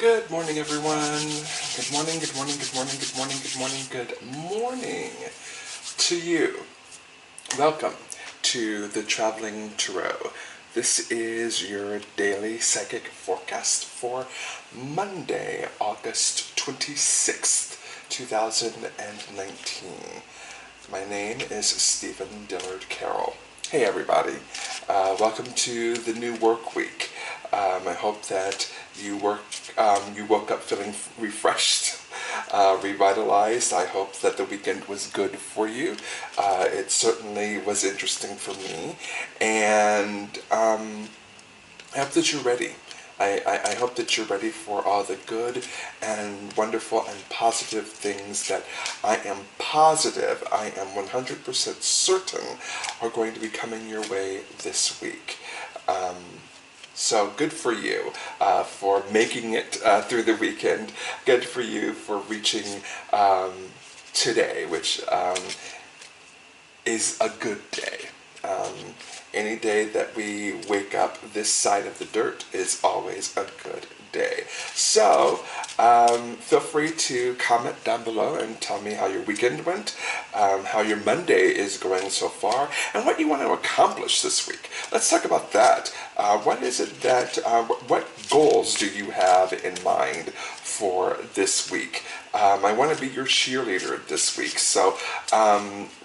Good morning, everyone. Good morning, good morning, good morning, good morning, good morning, good morning to you. Welcome to the Traveling Tarot. This is your daily psychic forecast for Monday, August 26th, 2019. My name is Stephen Dillard Carroll. Hey everybody, welcome to the new work week. I hope that you woke up feeling refreshed, revitalized. I hope that the weekend was good for you. It certainly was interesting for me, and I hope that you're ready. I hope that you're ready for all the good and wonderful and positive things that I am 100% certain are going to be coming your way this week. So good for you for making it through the weekend. Good for you for reaching today, which is a good day. Any day that we wake up this side of the dirt is always a good day. So feel free to comment down below and tell me how your weekend went, how your Monday is going so far, and what you want to accomplish this week. Let's talk about that. What is it that, what goals do you have in mind for this week? I want to be your cheerleader this week, so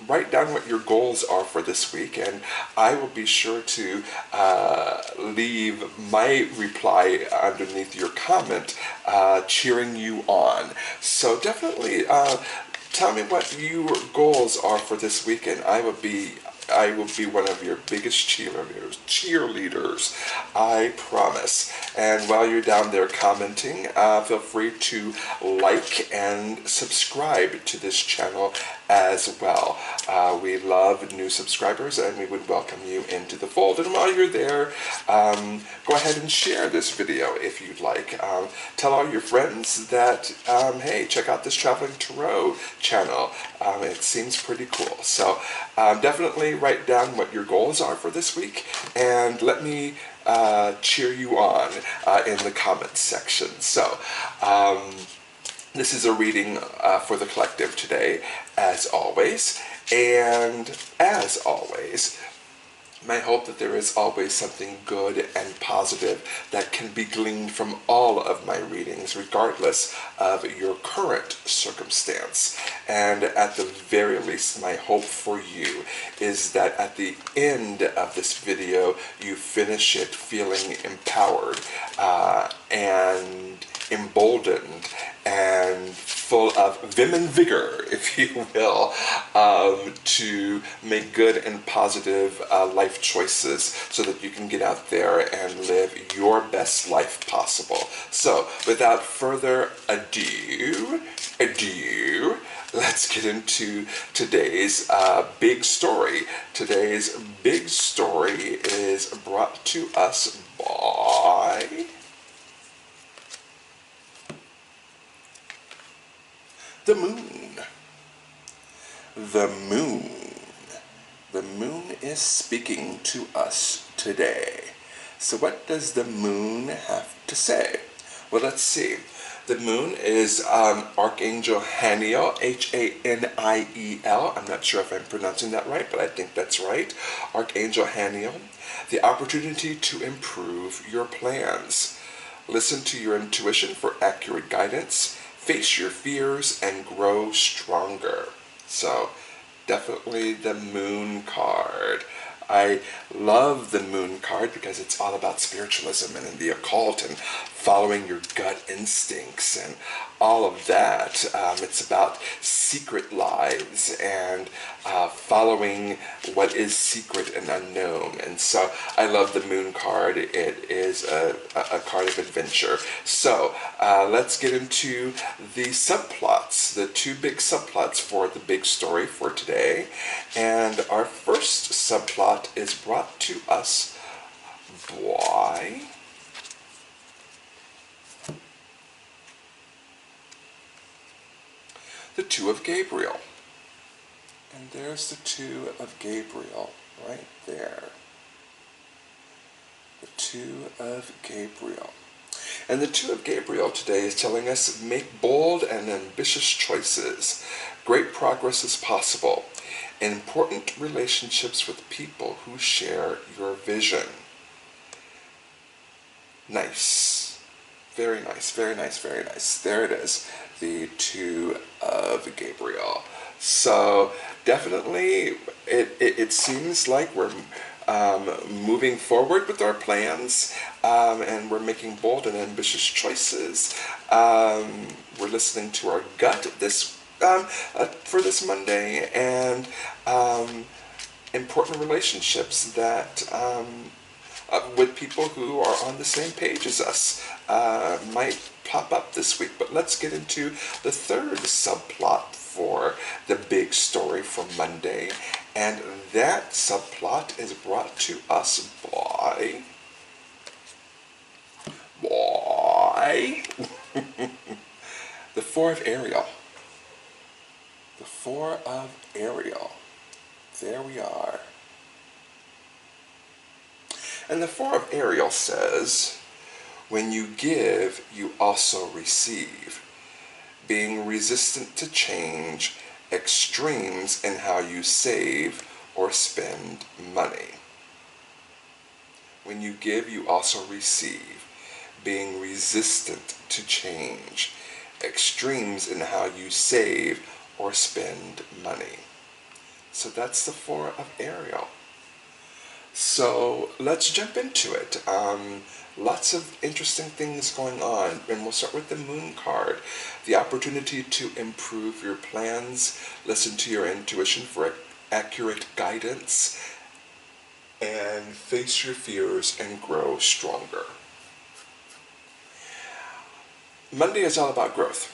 write down what your goals are for this week, and I will be sure to leave my reply underneath your comment, cheering you on. So definitely tell me what your goals are for this week, and I will be one of your biggest cheerleaders, I promise. And while you're down there commenting, feel free to like and subscribe to this channel as well. We love new subscribers, and we would welcome you into the fold. And while you're there, go ahead and share this video if you'd like. Tell all your friends that, hey, check out this Traveling Tarot channel. It seems pretty cool. So definitely write down what your goals are for this week, and let me cheer you on in the comments section. So this is a reading for the collective today, as always, and as always, I hope that there is always something good and positive that can be gleaned from all of my readings, regardless of your current circumstance. And at the very least, my hope for you is that at the end of this video, you finish it feeling empowered and emboldened and full of vim and vigor, if you will, to make good and positive life choices so that you can get out there and live your best life possible. So, without further ado, let's get into today's big story. Today's big story is brought to us by the moon. The moon. The moon is speaking to us today. So what does the moon have to say? Well, let's see. The moon is Archangel Haniel, H-A-N-I-E-L. I'm not sure if I'm pronouncing that right, but I think that's right. Archangel Haniel. The opportunity to improve your plans. Listen to your intuition for accurate guidance. Face your fears and grow stronger. So, definitely the moon card. I love the moon card because it's all about spiritualism and the occult and following your gut instincts and all of that. It's about secret lives and following what is secret and unknown. And so I love the moon card. It is a card of adventure. So let's get into the subplots, the two big subplots for the big story for today. And our first subplot is brought to us by the Two of Gabriel. And there's the Two of Gabriel right there. The Two of Gabriel. And the Two of Gabriel today is telling us make bold and ambitious choices. Great progress is possible. Important relationships with people who share your vision. Nice. Very nice, very nice, very nice. There it is. The Two of Gabriel. So definitely it seems like we're moving forward with our plans, and we're making bold and ambitious choices. We're listening to our gut for this Monday, and important relationships that with people who are on the same page as us might pop up this week. But let's get into the third subplot for the big story for Monday, and that subplot is brought to us by the Four of Ariel. The Four of Ariel. There we are. And the Four of Ariel says, when you give, you also receive. Being resistant to change, extremes in how you save or spend money. When you give, you also receive. Being resistant to change, extremes in how you save or spend money. So that's the Four of Ariel. So let's jump into it. Lots of interesting things going on, and we'll start with the Moon card. The opportunity to improve your plans, listen to your intuition for accurate guidance, and face your fears and grow stronger. Monday is all about growth.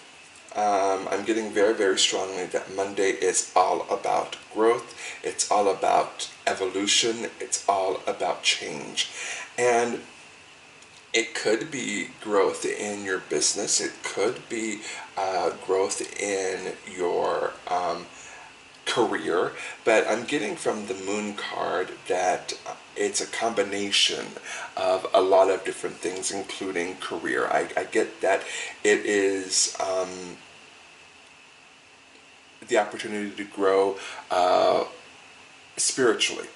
I'm getting very, very strongly that Monday is all about growth. It's all about evolution. It's all about change. And it could be growth in your business. It could be growth in your career. But I'm getting from the Moon card that it's a combination of a lot of different things, including career. I get that it is the opportunity to grow spiritually,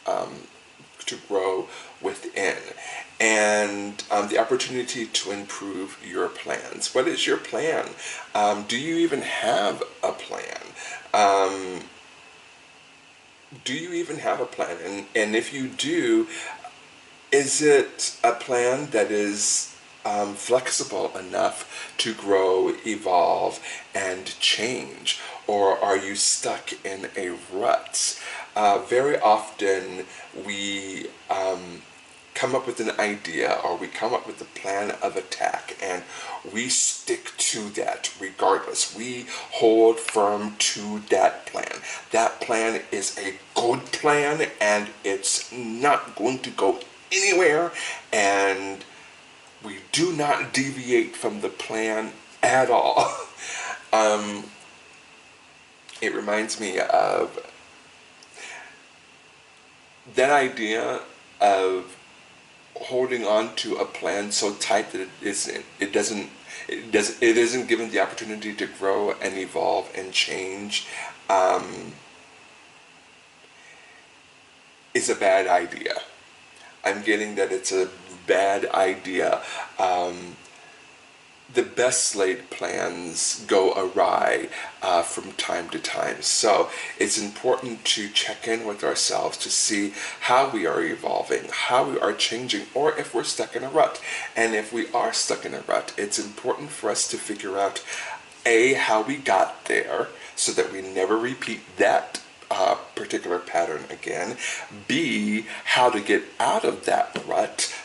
to grow within, and the opportunity to improve your plans. What is your plan? Do you even have a plan? Do you even have a plan? And if you do, is it a plan that is flexible enough to grow, evolve, and change? Or are you stuck in a rut? Very often we come up with an idea, or we come up with a plan of attack, and we stick to that regardless. We hold firm to that plan. That plan is a good plan, and it's not going to go anywhere, and we do not deviate from the plan at all. It reminds me of that idea of holding on to a plan so tight that it isn't given the opportunity to grow and evolve and change, is a bad idea. I'm getting that it's a bad idea. The best laid plans go awry from time to time. So it's important to check in with ourselves to see how we are evolving, how we are changing, or if we're stuck in a rut. And if we are stuck in a rut, it's important for us to figure out, A, how we got there so that we never repeat that particular pattern again. B, how to get out of that rut.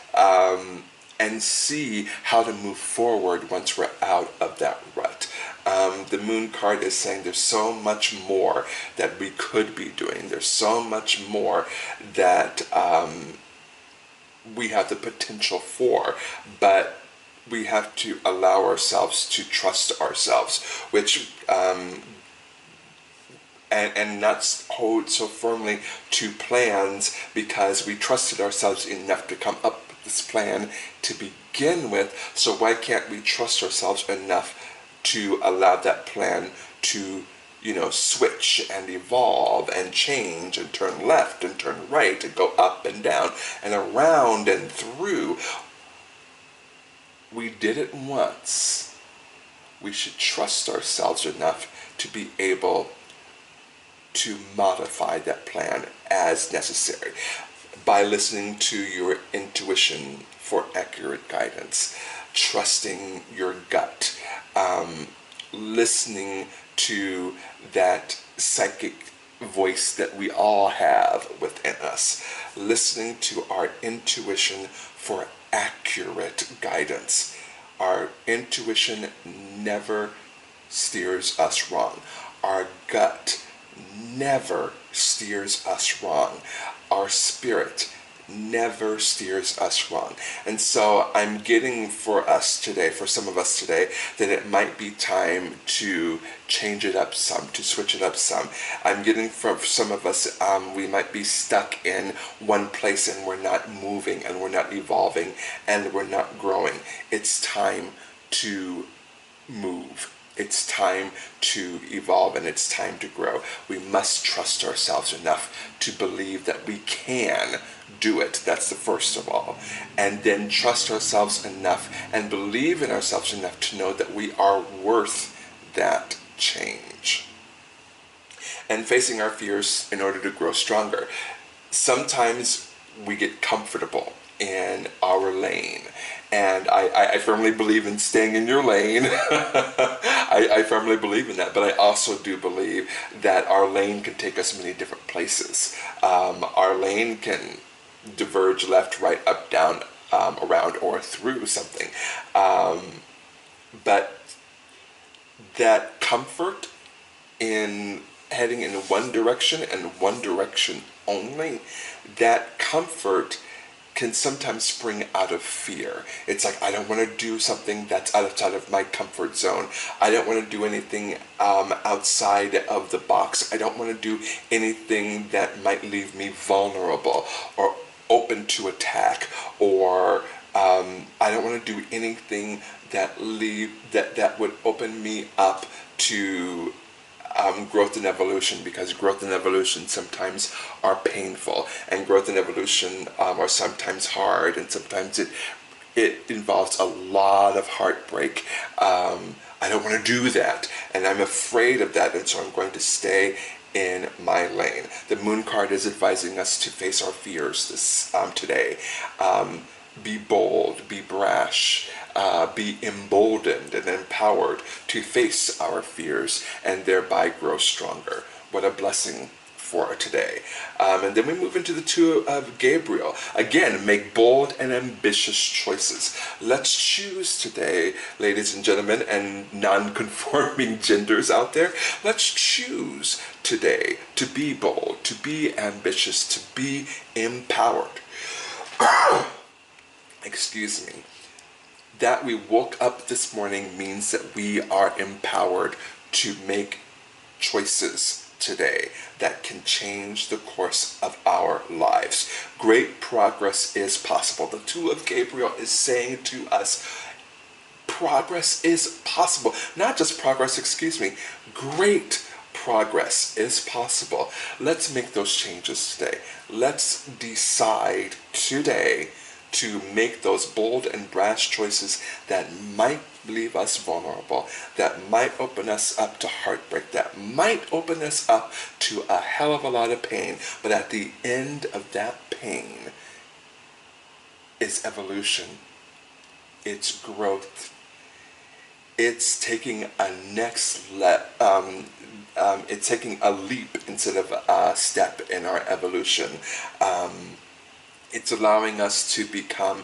And see how to move forward once we're out of that rut. The Moon card is saying there's so much more that we could be doing. There's so much more that we have the potential for, but we have to allow ourselves to trust ourselves, which and not hold so firmly to plans because we trusted ourselves enough to come up this plan to begin with, so why can't we trust ourselves enough to allow that plan to, switch and evolve and change and turn left and turn right and go up and down and around and through? We did it once. We should trust ourselves enough to be able to modify that plan as necessary by listening to your intuition for accurate guidance, trusting your gut, listening to that psychic voice that we all have within us, listening to our intuition for accurate guidance. Our intuition never steers us wrong. Our gut never steers us wrong. Our spirit never steers us wrong. And so I'm getting for us today, for some of us today, that it might be time to change it up some, to switch it up some. I'm getting for some of us, we might be stuck in one place and we're not moving and we're not evolving and we're not growing. It's time to move. It's time to evolve and it's time to grow. We must trust ourselves enough to believe that we can do it. That's the first of all. And then trust ourselves enough and believe in ourselves enough to know that we are worth that change. And facing our fears in order to grow stronger. Sometimes we get comfortable in our lane. And I firmly believe in staying in your lane. I firmly believe in that, but I also do believe that our lane can take us many different places. Our lane can diverge left, right, up, down, around, or through something. But that comfort in heading in one direction and one direction only, that comfort can sometimes spring out of fear. It's like, I don't want to do something that's outside of my comfort zone. I don't want to do anything outside of the box. I don't want to do anything that might leave me vulnerable or open to attack, or I don't want to do anything that would open me up to growth and evolution, because growth and evolution sometimes are painful, and growth and evolution are sometimes hard, and sometimes it involves a lot of heartbreak. I don't want to do that, and I'm afraid of that, and so I'm going to stay in my lane. The moon card is advising us to face our fears this today. Be bold, be brash, be emboldened and empowered to face our fears and thereby grow stronger. What a blessing for today. And then we move into the Two of Gabriel. Again, make bold and ambitious choices. Let's choose today, ladies and gentlemen, and non-conforming genders out there. Let's choose today to be bold, to be ambitious, to be empowered. Excuse me. That we woke up this morning means that we are empowered to make choices today that can change the course of our lives. Great progress is possible. The Two of Gabriel is saying to us, progress is possible. Not just progress, great progress is possible. Let's make those changes today. Let's decide today to make those bold and brash choices that might leave us vulnerable, that might open us up to heartbreak, that might open us up to a hell of a lot of pain. But at the end of that pain is evolution. It's growth. It's taking a it's taking a leap instead of a step in our evolution. It's allowing us to become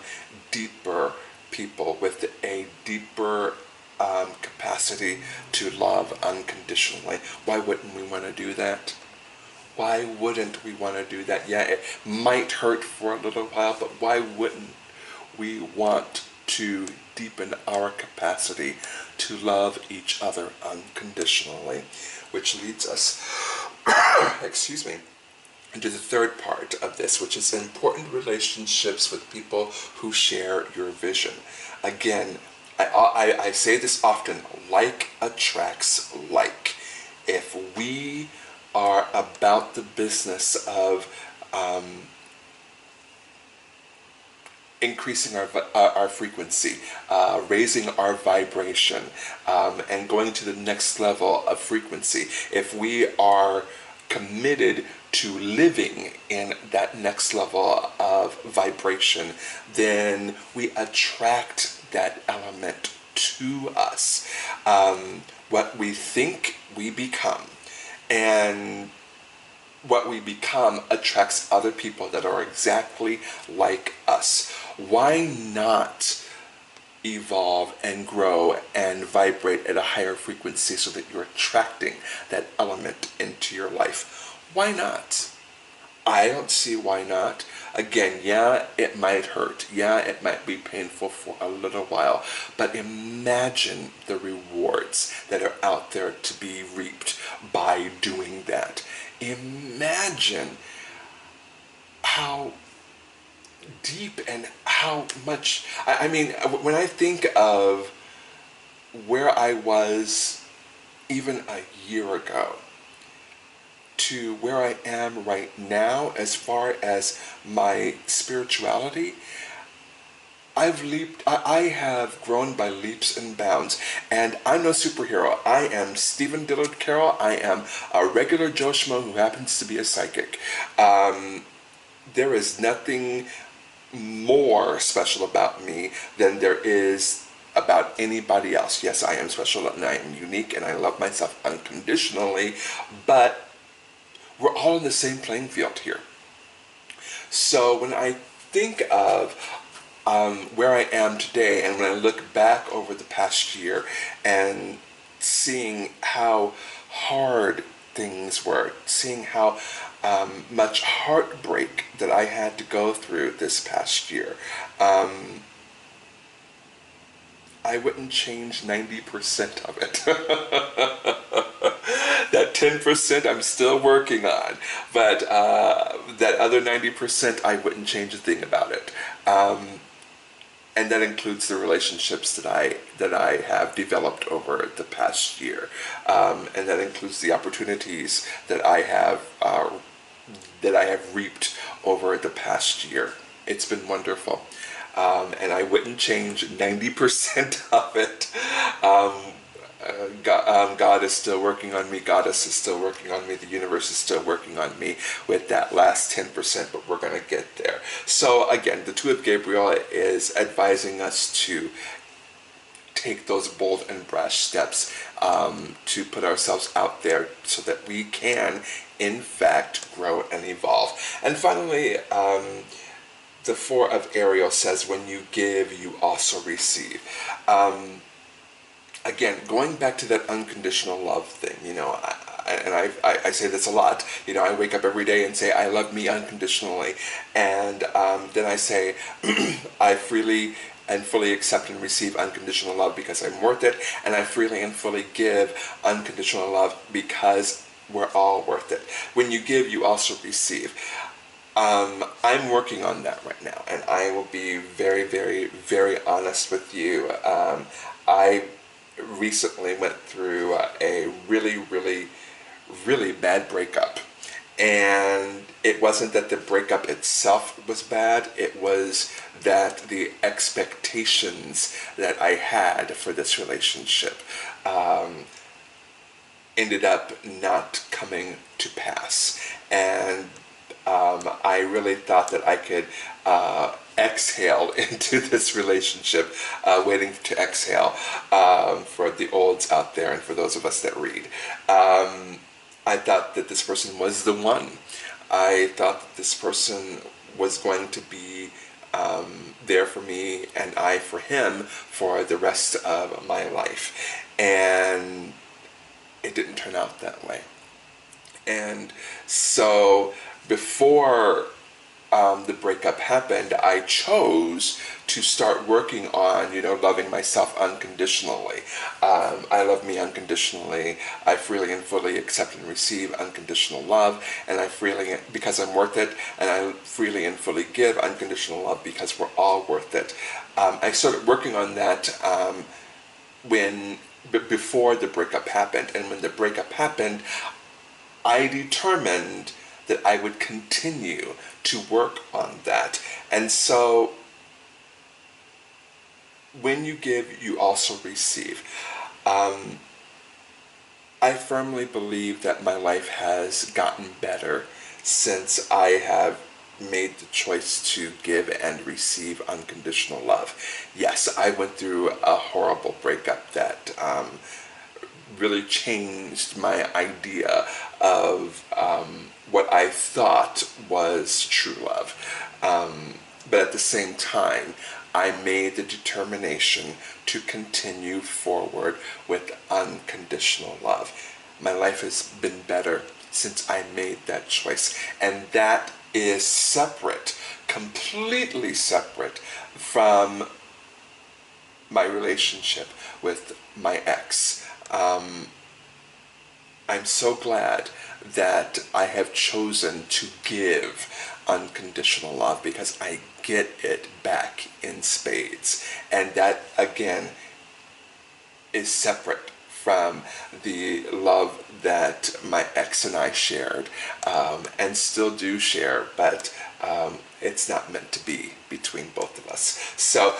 deeper people with a deeper capacity to love unconditionally. Why wouldn't we want to do that? Why wouldn't we want to do that? Yeah, it might hurt for a little while, but why wouldn't we want to deepen our capacity to love each other unconditionally? Which leads us, excuse me, into the third part of this, which is important relationships with people who share your vision. Again, I say this often, like attracts like. If we are about the business of increasing our frequency, raising our vibration, and going to the next level of frequency, if we are committed to living in that next level of vibration, then we attract that element to us. What we think, we become. And what we become attracts other people that are exactly like us. Why not evolve and grow and vibrate at a higher frequency so that you're attracting that element into your life? Why not? I don't see why not. Again, yeah, it might hurt. Yeah, it might be painful for a little while. But imagine the rewards that are out there to be reaped by doing that. Imagine how deep and how much. I mean, when I think of where I was even a year ago, to where I am right now as far as my spirituality, I have grown by leaps and bounds, and I'm no superhero. I am Stephen Dillard Carroll. I am a regular Joe Schmo who happens to be a psychic. There is nothing more special about me than there is about anybody else. Yes, I am special and I am unique and I love myself unconditionally, but we're all in the same playing field here. So when I think of where I am today, and when I look back over the past year and seeing how hard things were, seeing how much heartbreak that I had to go through this past year, I wouldn't change 90% of it. That 10% I'm still working on, but that other 90% I wouldn't change a thing about it. And that includes the relationships that I have developed over the past year, and that includes the opportunities that I have reaped over the past year. It's been wonderful, and I wouldn't change 90% of it. God is still working on me. Goddess is still working on me. The universe is still working on me with that last 10%, but we're going to get there. So again, the Two of Gabriel is advising us to take those bold and brash steps, to put ourselves out there so that we can, in fact, grow and evolve. And finally, the Four of Ariel says, when you give, you also receive. Again, going back to that unconditional love thing, I say this a lot. I wake up every day and say, I love me unconditionally. And then I say, I freely and fully accept and receive unconditional love because I'm worth it. And I freely and fully give unconditional love because we're all worth it. When you give, you also receive. I'm working on that right now. And I will be very, very, very honest with you. I recently went through a really, really, really bad breakup. And it wasn't that the breakup itself was bad, it was that the expectations that I had for this relationship ended up not coming to pass. And I really thought that I could exhale into this relationship, waiting to exhale, for the olds out there and for those of us that read. I thought that this person was the one. I thought that this person was going to be there for me and I for him for the rest of my life. And it didn't turn out that way. And so before the breakup happened, I chose to start working on, loving myself unconditionally. I love me unconditionally. I freely and fully accept and receive unconditional love, and I freely, because I'm worth it, and I freely and fully give unconditional love because we're all worth it. I started working on that before the breakup happened, and when the breakup happened, I determined that I would continue to work on that. And so when you give, you also receive. I firmly believe that my life has gotten better since I have made the choice to give and receive unconditional love. Yes, I went through a horrible breakup that really changed my idea of what I thought was true love. But at the same time, I made the determination to continue forward with unconditional love. My life has been better since I made that choice. And that is separate, completely separate from my relationship with my ex. I'm so glad that I have chosen to give unconditional love because I get it back in spades. And that, again, is separate from the love that my ex and I shared, and still do share, but it's not meant to be between both of us. So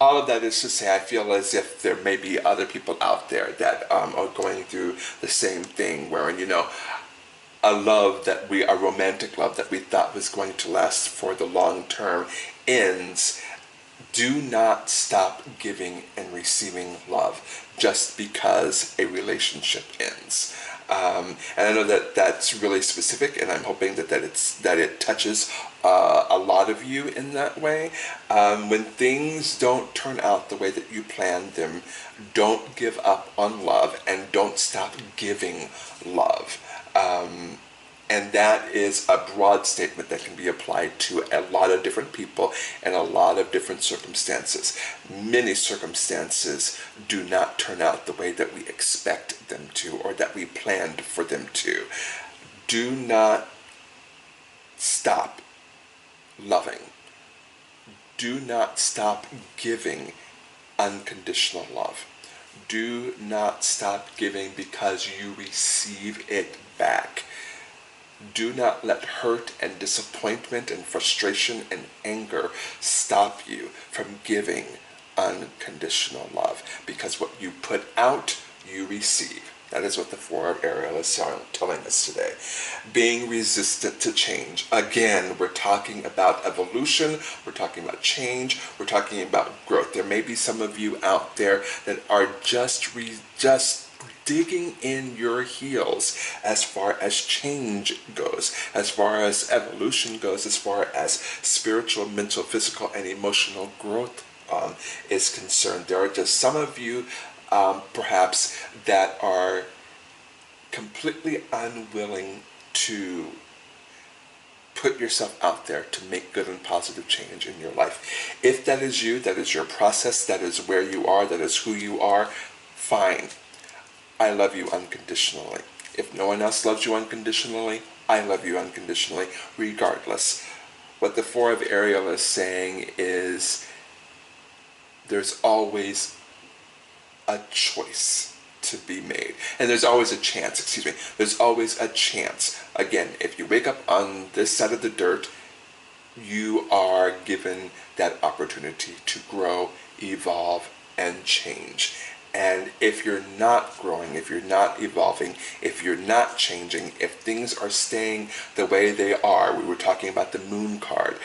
all of that is to say, I feel as if there may be other people out there that are going through the same thing, where, a romantic love that we thought was going to last for the long term ends. Do not stop giving and receiving love just because a relationship ends. And I know that that's really specific, and I'm hoping that it touches a lot of you in that way. When things don't turn out the way that you planned them, don't give up on love and don't stop giving love. And that is a broad statement that can be applied to a lot of different people and a lot of different circumstances. Many circumstances do not turn out the way that we expect them to or that we planned for them to. Do not stop loving. Do not stop giving unconditional love. Do not stop giving because you receive it back. Do not let hurt and disappointment and frustration and anger stop you from giving unconditional love, because what you put out, you receive. That is what the Four of Ariel is telling us today. Being resistant to change. Again, we're talking about evolution. We're talking about change. We're talking about growth. There may be some of you out there that are just digging in your heels as far as change goes, as far as evolution goes, as far as spiritual, mental, physical, and emotional growth is concerned. There are just some of you perhaps that are completely unwilling to put yourself out there to make good and positive change in your life. If that is you, that is your process, that is where you are, that is who you are, fine. I love you unconditionally. If no one else loves you unconditionally, I love you unconditionally, regardless. What the Four of Ariel is saying is there's always a choice to be made. And there's always a chance, There's always a chance. Again, if you wake up on this side of the dirt, you are given that opportunity to grow, evolve, and change. And if you're not growing, if you're not evolving, if you're not changing, if things are staying the way they are, we were talking about the moon card,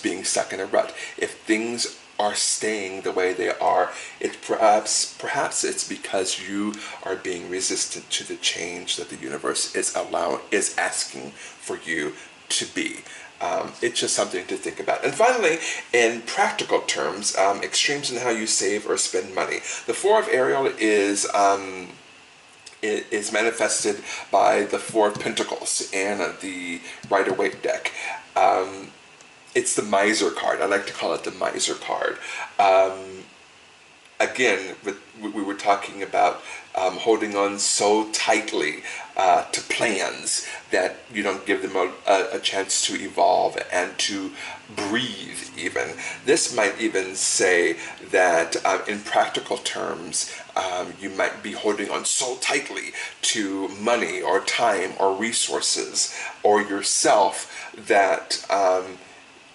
being stuck in a rut. If things are staying the way they are, it perhaps it's because you are being resistant to the change that the universe is asking for you to be. It's just something to think about. And finally, in practical terms, extremes in how you save or spend money. The Four of Ariel is It is manifested by the Four of Pentacles and the Rider-Waite deck. It's the Miser card. I like to call it the Miser card. Again, we were talking about holding on so tightly to plans that you don't give them a chance to evolve and to breathe even. This might even say that in practical terms, you might be holding on so tightly to money or time or resources or yourself that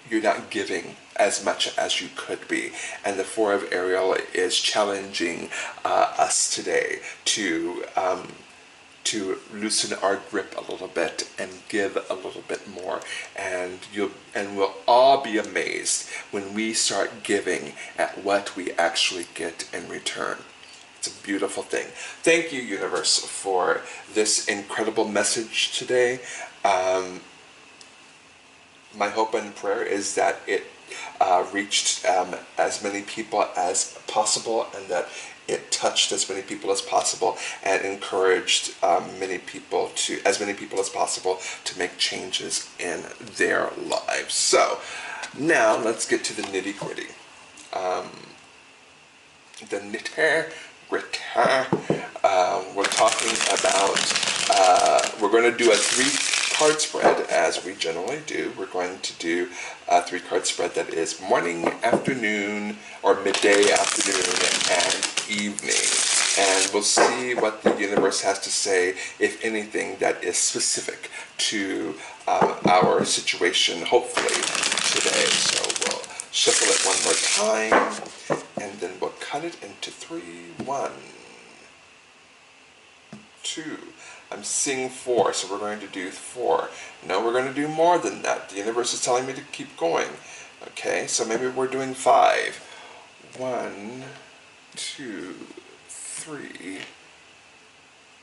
you're not giving as much as you could be. And the Four of Ariel is challenging us today to loosen our grip a little bit and give a little bit more. And we'll all be amazed when we start giving at what we actually get in return. It's a beautiful thing. Thank you, universe, for this incredible message today. My hope and prayer is that it reached as many people as possible, and that it touched as many people as possible, and encouraged as many people as possible to make changes in their lives. So now let's get to the nitty gritty. The nitty gritty. We're talking about. We're going to do a 3-card spread, as we generally do. We're going to do a 3-card spread that is morning, afternoon, or midday, afternoon, and evening. And we'll see what the universe has to say, if anything, that is specific to our situation, hopefully, today. So we'll shuffle it one more time, and then we'll cut it into 3. 1, 2. I'm seeing 4, so we're going to do 4. No, we're going to do more than that. The universe is telling me to keep going. Okay, so maybe we're doing 5. 1, 2, 3,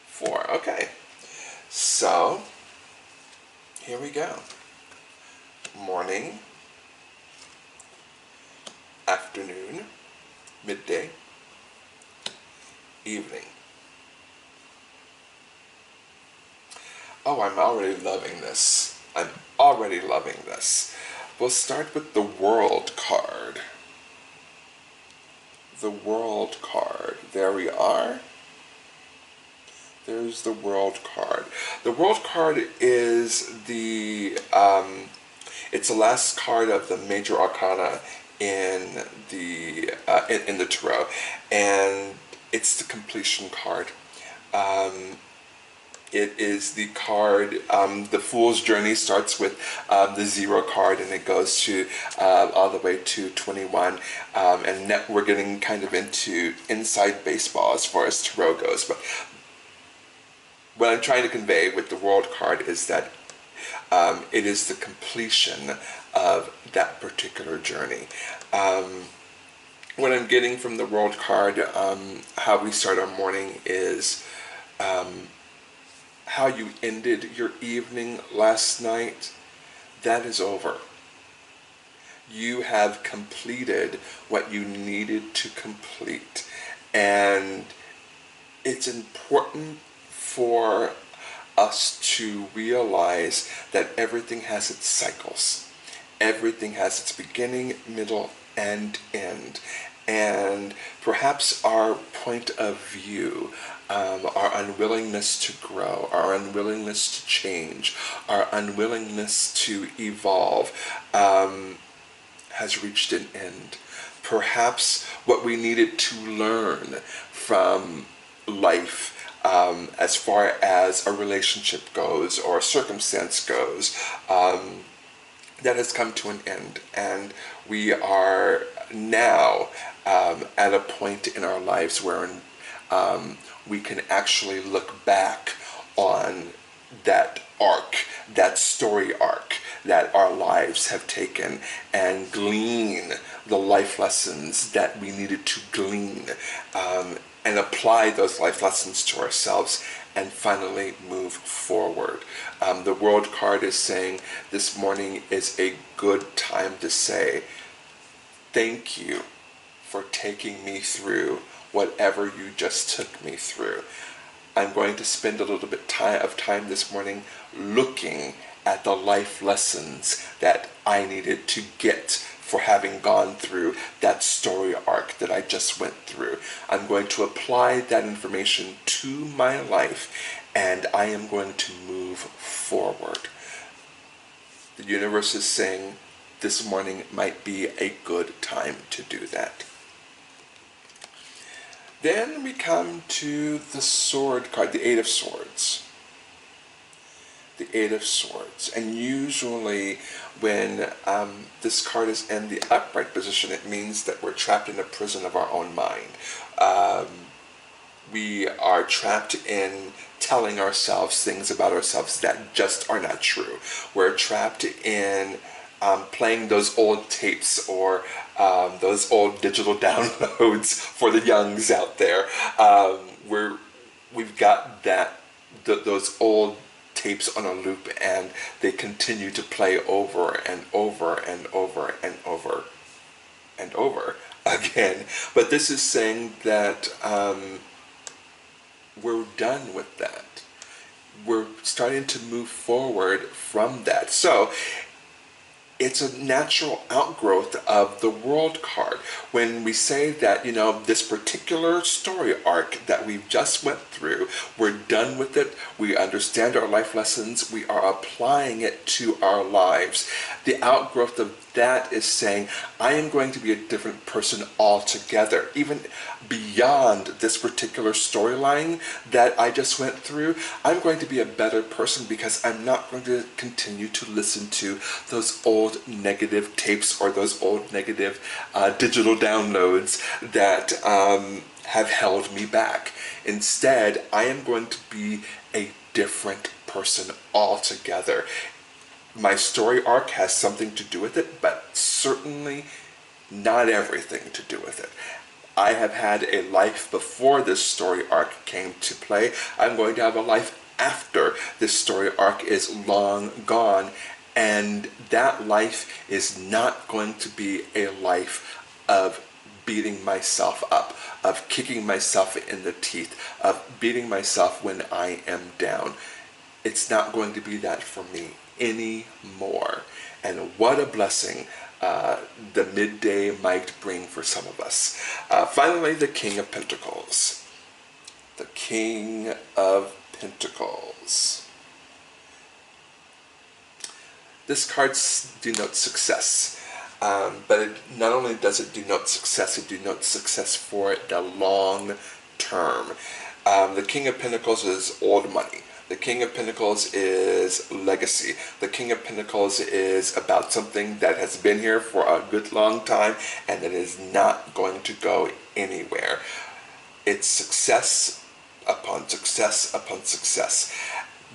4. Okay, so here we go. Morning, afternoon, midday, evening. Oh, I'm already loving this. I'm already loving this. We'll start with the World card. The World card. There we are. There's the World card. The World card is it's the last card of the major arcana in the tarot, and it's the completion card. It is the card, the Fool's Journey starts with the 0 card, and it goes to all the way to 21. And we're getting kind of into inside baseball as far as tarot goes. But what I'm trying to convey with the World card is that it is the completion of that particular journey. What I'm getting from the World card, how we start our morning is how you ended your evening last night. That is over. You have completed what you needed to complete. And it's important for us to realize that everything has its cycles. Everything has its beginning, middle, and end. And perhaps our point of view, our unwillingness to grow, our unwillingness to change, our unwillingness to evolve has reached an end. Perhaps what we needed to learn from life, as far as a relationship goes or a circumstance goes, that has come to an end. And we are now at a point in our lives where we can actually look back on that arc, that story arc that our lives have taken, and glean the life lessons that we needed to glean, and apply those life lessons to ourselves, and finally move forward. The World card is saying this morning is a good time to say, thank you for taking me through whatever you just took me through. I'm going to spend a little bit of time this morning looking at the life lessons that I needed to get for having gone through that story arc that I just went through. I'm going to apply that information to my life, and I am going to move forward. The universe is saying this morning might be a good time to do that. Then we come to the sword card, the Eight of Swords. The Eight of Swords. And usually when this card is in the upright position, it means that we're trapped in a prison of our own mind. We are trapped in telling ourselves things about ourselves that just are not true. We're trapped in playing those old tapes or those old digital downloads for the youngs out there. We've got those old tapes on a loop, and they continue to play over and over and over and over and over again. But this is saying that we're done with that. We're starting to move forward from that. So it's a natural outgrowth of the World card. When we say that, this particular story arc that we've just went through, we're done with it, we understand our life lessons, we are applying it to our lives. The outgrowth of that is saying, I am going to be a different person altogether, even beyond this particular storyline that I just went through. I'm going to be a better person because I'm not going to continue to listen to those old negative tapes or those old negative digital downloads that have held me back. Instead, I am going to be a different person altogether. My story arc has something to do with it, but certainly not everything to do with it. I have had a life before this story arc came to play. I'm going to have a life after this story arc is long gone, and that life is not going to be a life of beating myself up, of kicking myself in the teeth, of beating myself when I am down. It's not going to be that for me anymore. And what a blessing the midday might bring for some of us. Finally, the King of Pentacles. The King of Pentacles. This card denotes success, but not only does it denote success, it denotes success for the long term. The King of Pentacles is old money. The King of Pentacles is legacy. The King of Pentacles is about something that has been here for a good long time and that is not going to go anywhere. It's success upon success upon success.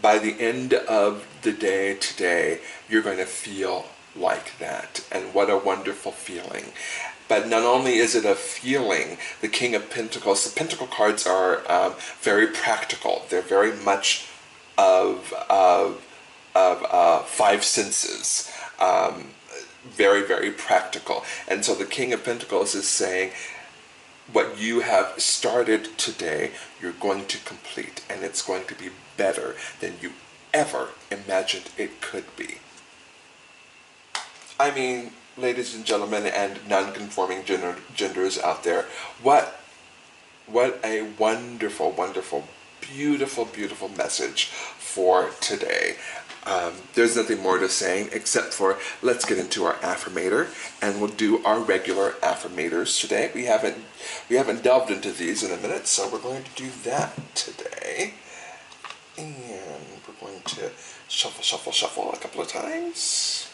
By the end of the day today, you're going to feel like that. And what a wonderful feeling. But not only is it a feeling, the King of Pentacles, the Pentacle cards are very practical. They're very much of five senses, very, very practical. And so the King of Pentacles is saying, what you have started today, you're going to complete, and it's going to be better than you ever imagined it could be. I mean, ladies and gentlemen and non-conforming genders out there, what a wonderful, wonderful, beautiful, beautiful message for today. There's nothing more to say except for let's get into our affirmator, and we'll do our regular affirmators today. We haven't delved into these in a minute, so we're going to do that today. And we're going to shuffle, shuffle, shuffle a couple of times.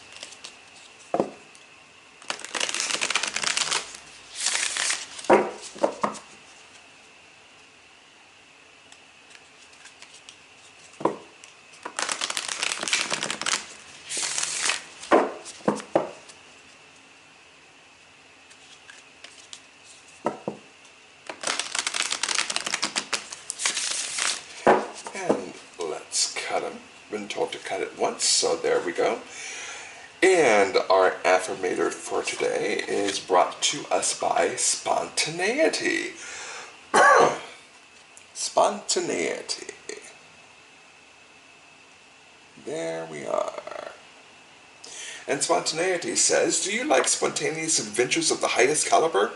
Been told to cut it once, so there we go. And our affirmator for today is brought to us by spontaneity. Spontaneity. There we are. And spontaneity says, do you like spontaneous adventures of the highest caliber?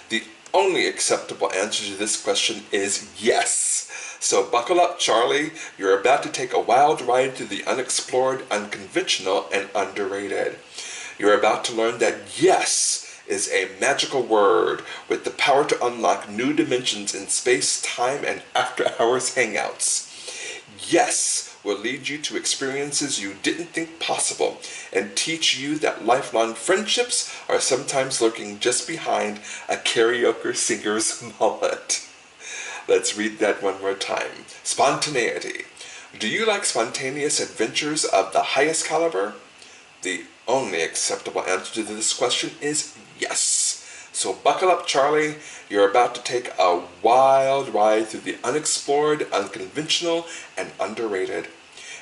The only acceptable answer to this question is yes. So buckle up, Charlie. You're about to take a wild ride through the unexplored, unconventional, and underrated. You're about to learn that yes is a magical word with the power to unlock new dimensions in space, time, and after-hours hangouts. Yes will lead you to experiences you didn't think possible and teach you that lifelong friendships are sometimes lurking just behind a karaoke singer's mullet. Let's read that one more time. Spontaneity. Do you like spontaneous adventures of the highest caliber? The only acceptable answer to this question is yes. So buckle up, Charlie. You're about to take a wild ride through the unexplored, unconventional, and underrated.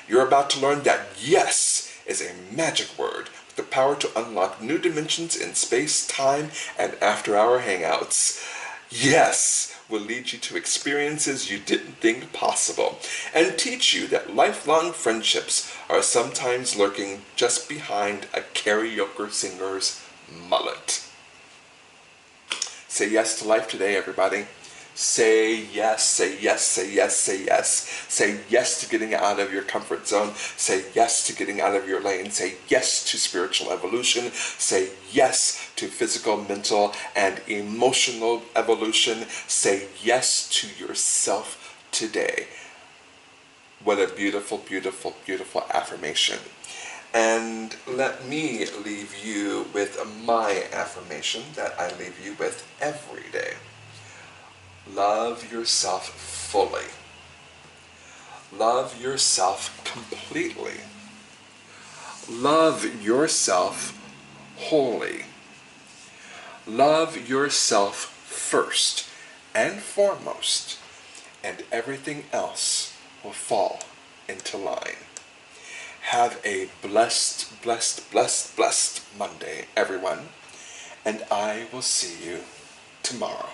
You're about to learn that yes is a magic word with the power to unlock new dimensions in space, time, and after-hour hangouts. Yes will lead you to experiences you didn't think possible and teach you that lifelong friendships are sometimes lurking just behind a karaoke singer's mullet. Say yes to life today, everybody. Say yes, say yes, say yes, say yes. Say yes to getting out of your comfort zone. Say yes to getting out of your lane. Say yes to spiritual evolution. Say yes to physical, mental, and emotional evolution. Say yes to yourself today. What a beautiful, beautiful, beautiful affirmation. And let me leave you with my affirmation that I leave you with every day. Love yourself fully. Love yourself completely. Love yourself wholly. Love yourself first and foremost, and everything else will fall into line. Have a blessed, blessed, blessed, blessed Monday, everyone, and I will see you tomorrow.